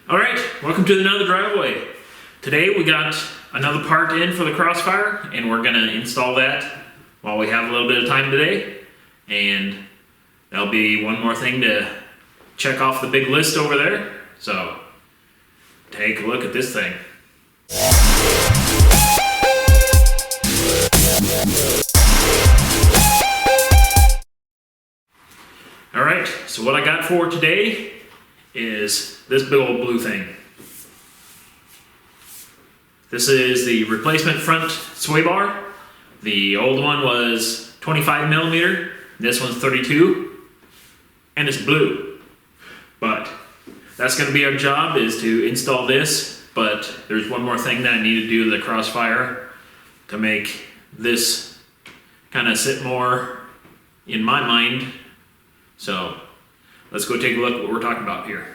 Alright, welcome to another driveway. Today we got another part in for the Crossfire, and we're going to install that while we have a little bit of time today. And that'll be one more thing to check off the big list over there. So, take a look at this thing. Alright, so what I got for today is this big old blue thing. This is the replacement front sway bar. The old one was 25 millimeter. This one's 32, and it's blue. But that's going to be our job, is to install this. But there's one more thing that I need to do to the Crossfire to make this kind of sit more in my mind. So let's go take a look at what we're talking about here.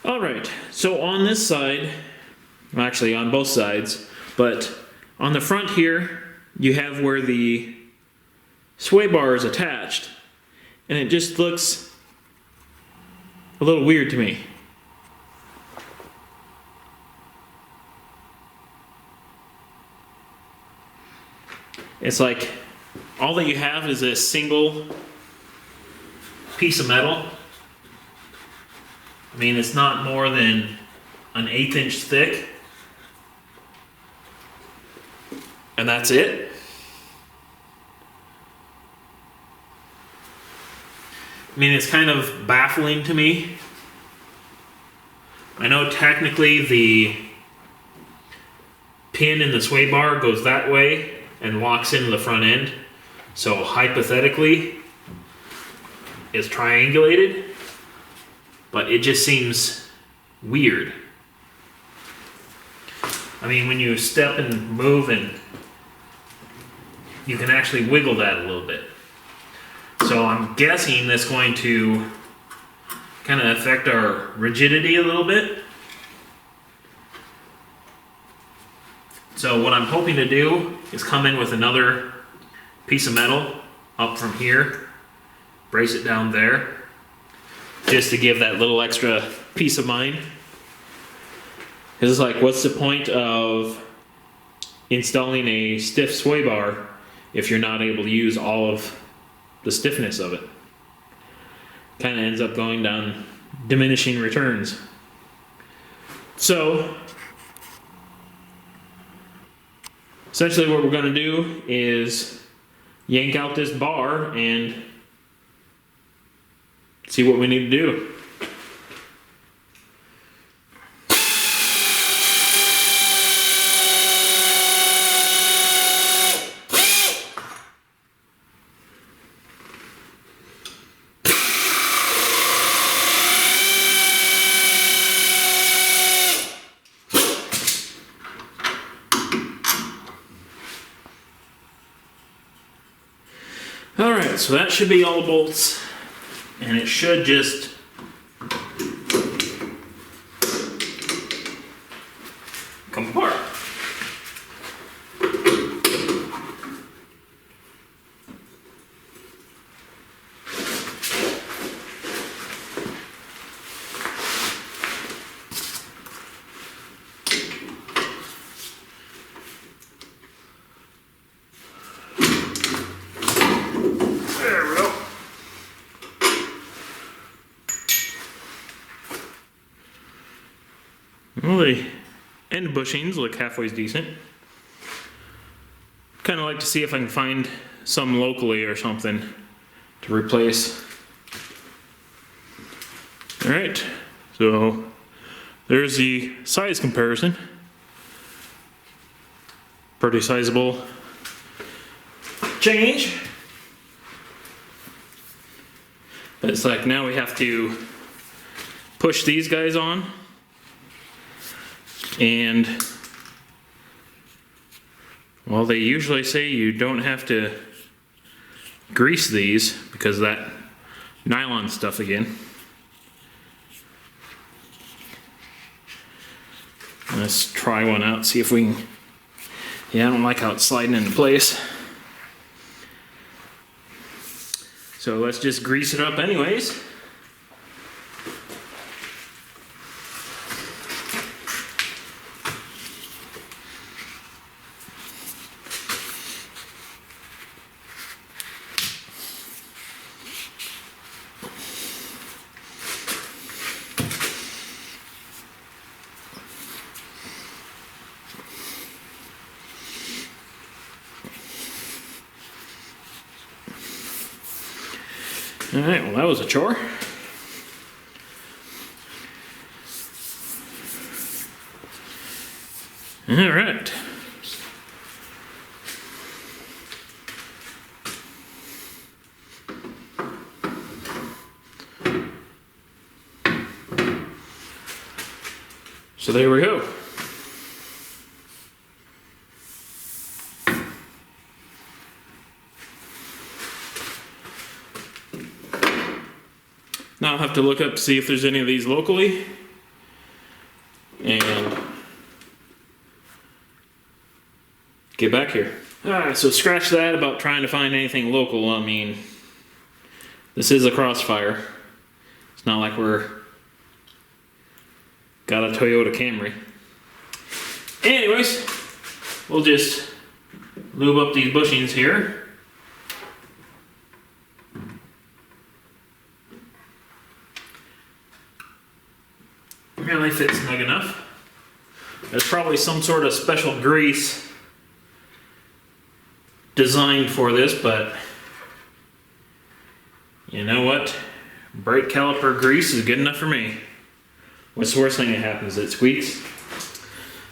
Alright, so on this side, well, actually on both sides, but on the front here, you have where the sway bar is attached, and it just looks a little weird to me. It's like all that you have is a single piece of metal. I mean, it's not more than an 1/8 inch thick. And that's it. I mean, it's kind of baffling to me. I know technically the pin in the sway bar goes that way and locks into the front end. So hypothetically, it's triangulated, but it just seems weird. I mean, when you step and move, and you can actually wiggle that a little bit. So I'm guessing that's going to kind of affect our rigidity a little bit. So what I'm hoping to do is come in with another piece of metal up from here, brace it down there, just to give that little extra peace of mind. Because it's like, what's the point of installing a stiff sway bar if you're not able to use all of the stiffness of it? Kind of ends up going down diminishing returns. So essentially what we're going to do is yank out this bar and see what we need to do. Alright, so that should be all the bolts, and it should just come apart. Well, the end bushings look halfway decent. Kind of like to see if I can find some locally or something to replace. Alright, so there's the size comparison. Pretty sizable change. But it's like now we have to push these guys on. And, well, they usually say you don't have to grease these because of that nylon stuff again. Let's try one out, see if we can. Yeah, I don't like how it's sliding into place. So let's just grease it up anyways. All right, well that was a chore. All right. So there we go. Now I'll have to look up to see if there's any of these locally. And get back here. Alright, so scratch that about trying to find anything local. I mean, this is a Crossfire. It's not like we're got a Toyota Camry. Anyways, we'll just lube up these bushings here. Yeah, they fit snug enough. There's probably some sort of special grease designed for this, but you know what? Brake caliper grease is good enough for me. What's the worst thing that happens? It squeaks.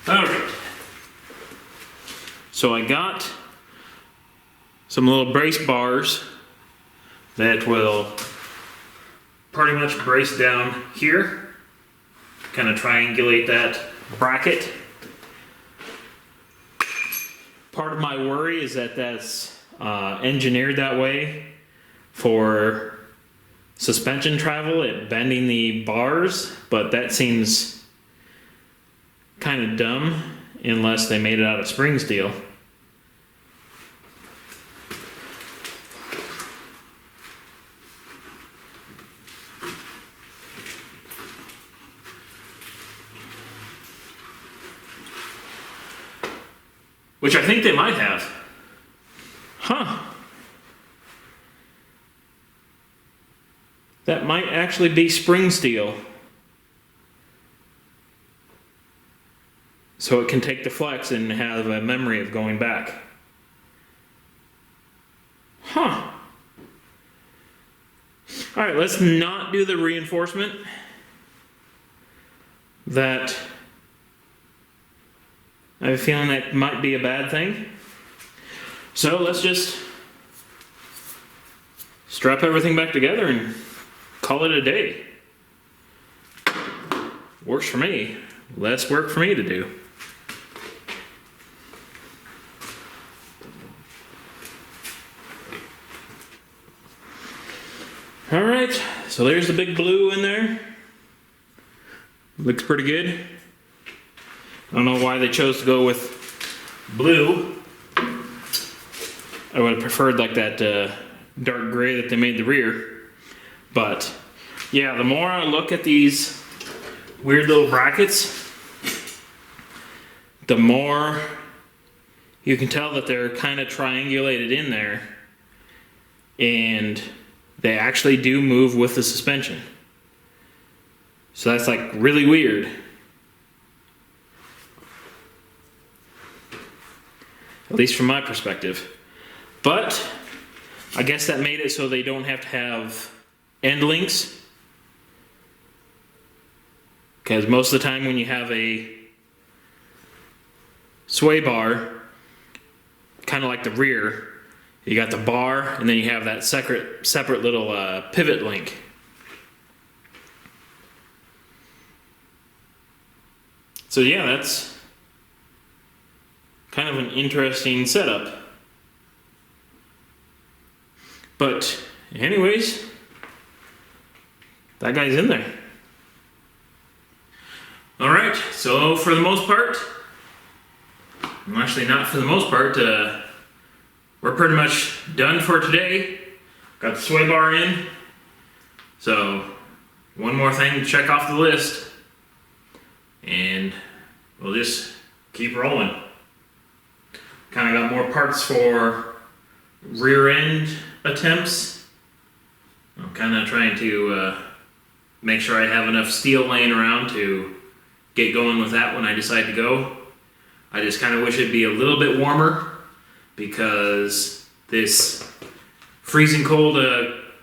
Alright. So I got some little brace bars that will pretty much brace down here. Kind of triangulate that bracket. Part of my worry is that that's engineered that way for suspension travel, it bending the bars, but that seems kind of dumb unless they made it out of spring steel. Which I think they might have. Huh. That might actually be spring steel. So it can take the flex and have a memory of going back. Huh. Alright, let's not do the reinforcement. That I have a feeling that might be a bad thing. So let's just strap everything back together and call it a day. Works for me. Less work for me to do. Alright, so there's the big blue in there. Looks pretty good. I don't know why they chose to go with blue. I would have preferred like that dark gray that they made the rear. But yeah, the more I look at these weird little brackets, the more you can tell that they're kind of triangulated in there. And they actually do move with the suspension. So that's like really weird. At least from my perspective. But I guess that made it so they don't have to have end links. Because most of the time when you have a sway bar, kind of like the rear, you got the bar and then you have that separate little pivot link. So yeah, that's kind of an interesting setup. But anyways, that guy's in there. Alright, so for the most part, well, actually not for the most part, we're pretty much done for today. Got the sway bar in. So one more thing to check off the list. And we'll just keep rolling. Kind of got more parts for rear end attempts. I'm kind of trying to make sure I have enough steel laying around to get going with that when I decide to go. I just kind of wish it'd be a little bit warmer because this freezing cold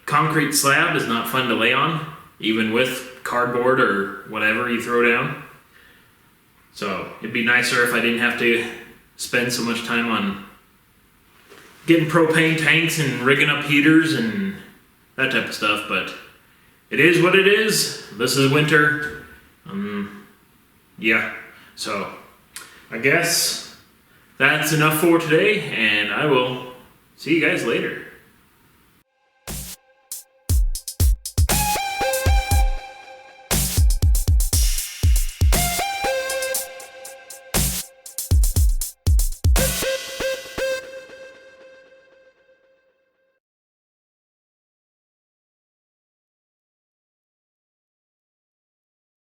concrete slab is not fun to lay on, even with cardboard or whatever you throw down. So it'd be nicer if I didn't have to spend so much time on getting propane tanks and rigging up heaters and that type of stuff, but it is what it is. This is winter. Yeah, so I guess that's enough for today, and I will see you guys later.